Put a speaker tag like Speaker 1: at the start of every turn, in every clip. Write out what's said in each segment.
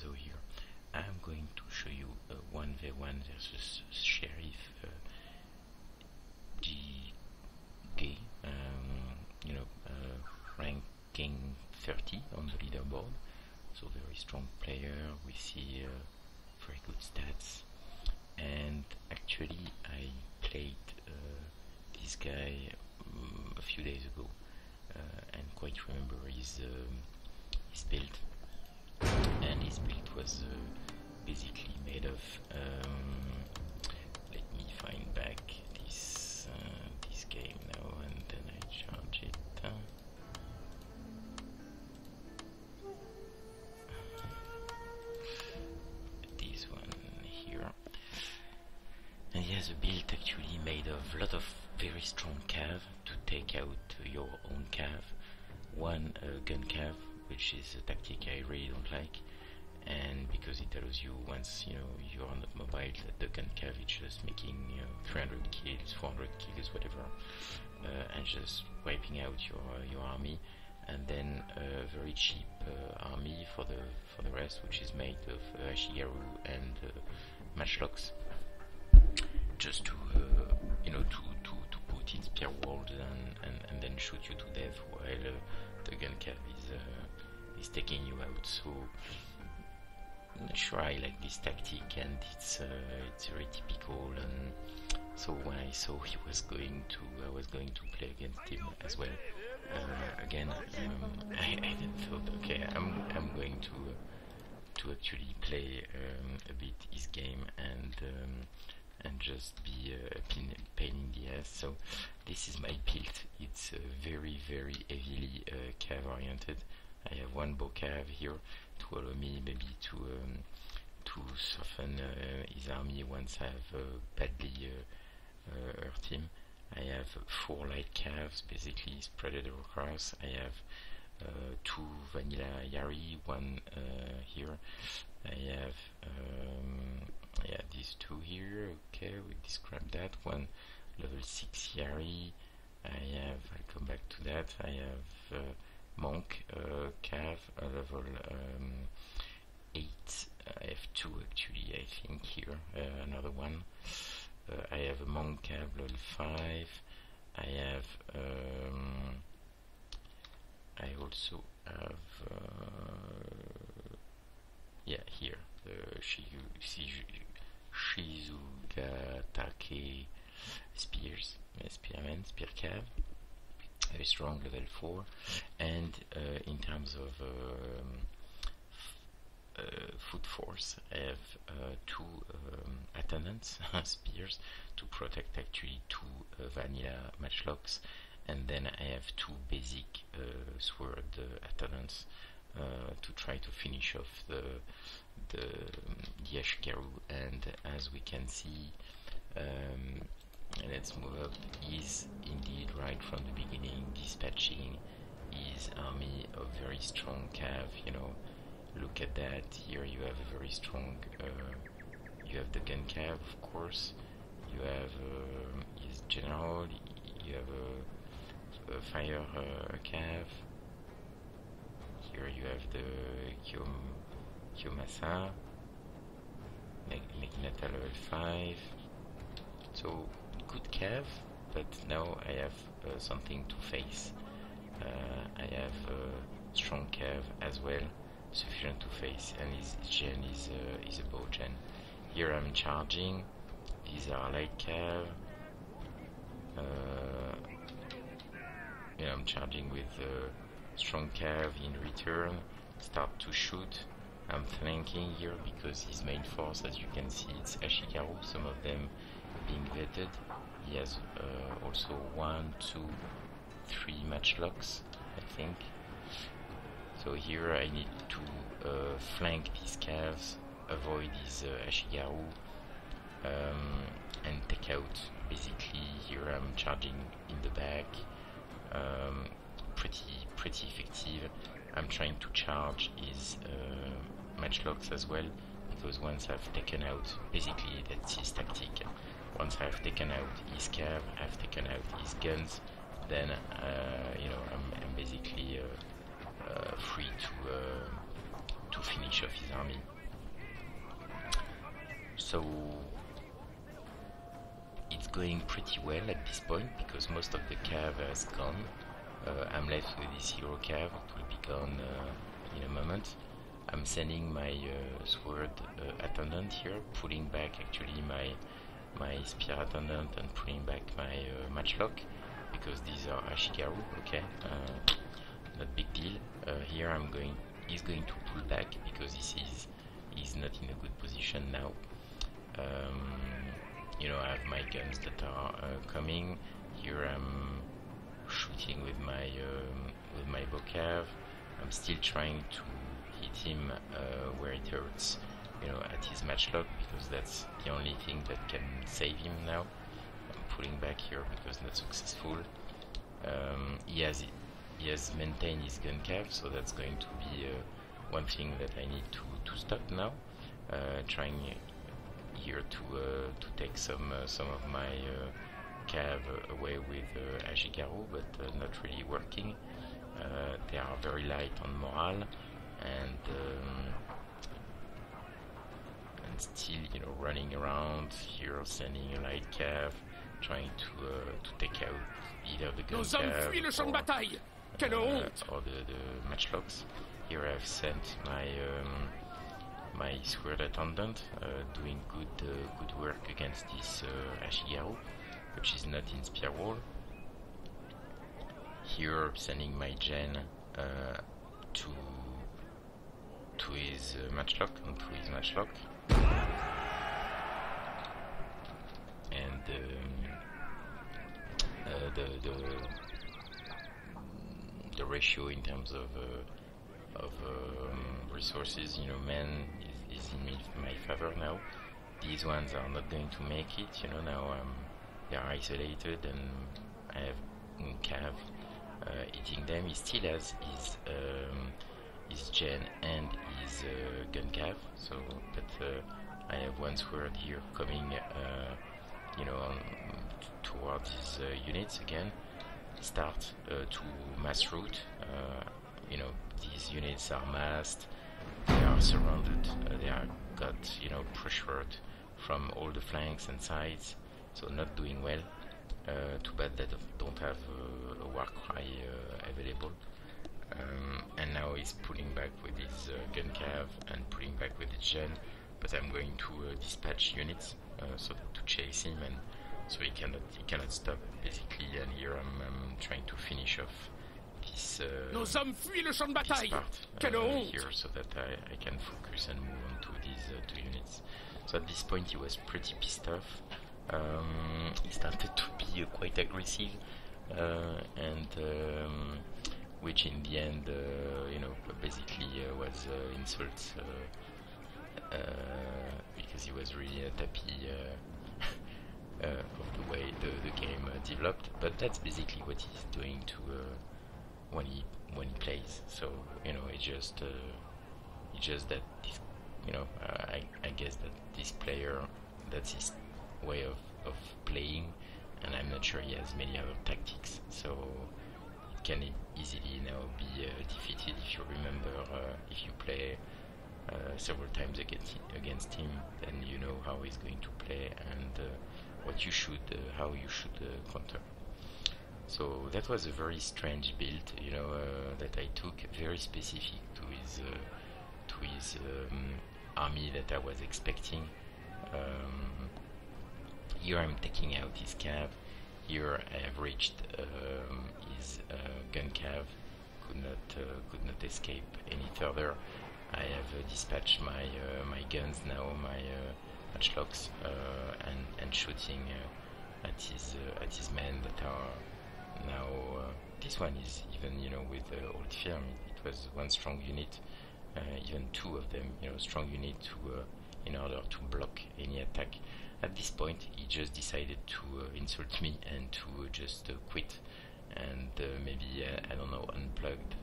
Speaker 1: Enzo here. I'm going to show you a 1v1 versus Sheriff G ranking 30 on the leaderboard. So very strong player. We see very good stats. And actually, I played this guy a few days ago, and quite remember his build. And his build was basically made of. Let me find back this game now, and then I charge it. This one here, and he has a build actually made of a lot of very strong cav to take out your own cav. One gun cav, which is a tactic I really don't like, and because it allows you, once you're not mobile, the gun cav is just making 300 kills, 400 kills, whatever, and just wiping out your army, and then a very cheap army for the rest, which is made of Ashigaru and matchlocks, just to put in spear walls and then shoot you to death while the gun cav is taking you out. So I'm not sure I like this tactic, and it's very typical. And so when I saw I was going to play against him as well. Again, I then thought, okay, I'm going to actually play a bit his game and just be a pain in the ass. So this is my build. It's very heavily cav oriented. I have one bow cav here to allow me maybe to soften his army once I have badly hurt him. I have 4 light calves basically spread across. I have 2 vanilla Yari, one here. I have these 2 here. Okay, we describe that. One level 6 Yari. I'll come back to that. I have monk cav level 8. I have 2 actually, I think here. Another one. I have a monk cav level 5. I have I also have here the Shizugatake spearman, spear cav, very strong, level 4. And in terms of foot force, I have 2 attendants spears to protect actually 2 vanilla matchlocks, and then I have 2 basic sword attendants to try to finish off the Ashigaru. And as we can see, let's move up, is indeed right from the beginning dispatching his army of very strong cav. Look at that. Here you have a very strong you have the gun cav, of course, you have his general, you have a fire cav. Here you have the Kyomasa, Magneta level 5. So good cav, but now I have something to face. I have strong cav as well, sufficient to face, and his gen is a bow gen. Here I'm charging. These are light cav. I'm charging with strong cav in return. Start to shoot. I'm flanking here because his main force, as you can see, it's Ashigaru. Some of them being vetted. He has also 1, 2, 3 matchlocks, I think. So here I need to flank these calves, avoid these Ashigaru, and take out. Basically, here I'm charging in the back, pretty effective. I'm trying to charge his matchlocks as well, because once I've taken out, basically that's his tactic. Once I've taken out his cav, I've taken out his guns, then I'm basically free to finish finish off his army. So it's going pretty well at this point because most of the cav has gone. I'm left with this hero cav. It will be gone in a moment. I'm sending my sword attendant here, pulling back actually my spear attendant and pulling back my matchlock because these are Ashigaru. Okay, not big deal. Here he's going to pull back because he's not in a good position now. You know, I have my guns that are coming. Here I'm shooting with my bocav. I'm still trying to hit him where it hurts, you know, at his matchlock, because that's the only thing that can save him now. I'm pulling back here because not successful. He has maintained his gun cav, so that's going to be one thing that I need to stop now. Trying here to take some of my cav away with Ashigaru, but not really working. They are very light on morale, and still, you know, running around here, sending a light cav, trying to take out either the gun cav or the matchlocks. Here I've sent my sword attendant, doing good work against this Ashigaru, which is not in spear wall. Here sending my gen to his matchlock, and the ratio in terms of resources, you know, men is in my favor now. These ones are not going to make it, you know. Now they are isolated, and I have cav eating them. He still has his gen and his gun cav, so but I have one sword here coming, you know, towards his units again. Start to mass route. You know, these units are massed. They are surrounded. They are got, you know, pressured from all the flanks and sides. So not doing well. Too bad that don't have a war cry available. And now he's pulling back with his gun cav and pulling back with his gen. But I'm going to dispatch units so to chase him, and so he cannot stop basically. And here I'm trying to finish off this part here, so that I can focus and move on to these two units. So at this point he was pretty pissed off. He started to be quite aggressive, and which in the end, you know, basically was insults, because he was really happy of the way the game developed. But that's basically what he's doing to when he plays. So, you know, it's just that this, you know, I guess that this player, that's his way of playing, and I'm not sure he has many other tactics, so it can easily now be defeated. If you remember, if you play several times against him, then you know how he's going to play and what you should, how you should counter. So that was a very strange build, you know, that I took, very specific to his army that I was expecting. Here I'm taking out his cav. Here I have reached his gun cav. Could not escape any further. I have dispatched my guns now, my matchlocks, and shooting at his men that are now. This one is even, you know, with old firm. It was one strong unit, even two of them, you know, strong unit to in order to block any attack. At this point, he just decided to insult me and to just quit, and maybe I don't know, unplugged,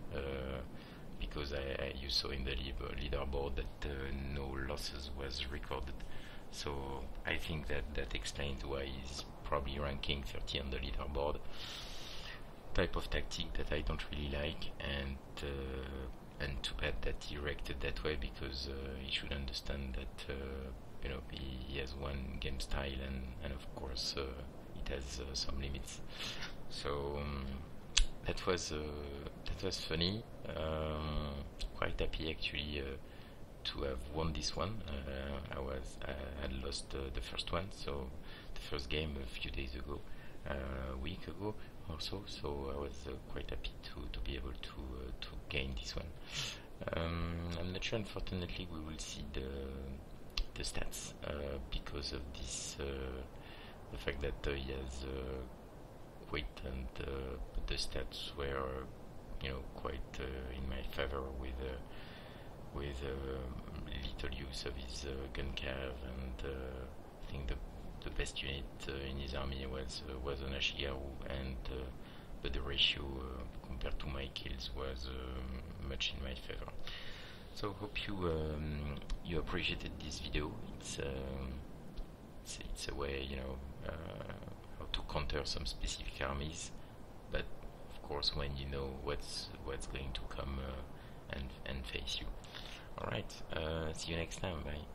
Speaker 1: because you saw in the leaderboard that no losses was recorded. So I think that explains why he's probably ranking 30 on the leaderboard. Type of tactic that I don't really like, and and too bad that he reacted that way, because he should understand that he has one game style, and of course it has some limits. So that was funny. Quite happy actually to have won this one. I had lost the first one, so the first game a few days ago, a week ago or so. So I was quite happy to be able to gain this one. I'm not sure. Unfortunately, we will see the stats because of this. The fact that he has quit, and the stats were quite in my favor with little use of his gun cav, and I think the best unit in his army was an Ashigaru, and but the ratio compared to my kills was much in my favor. So hope you appreciated this video. It's a way how to counter some specific armies, but of course when you know what's going to come and face you. Alright, see you next time, bye.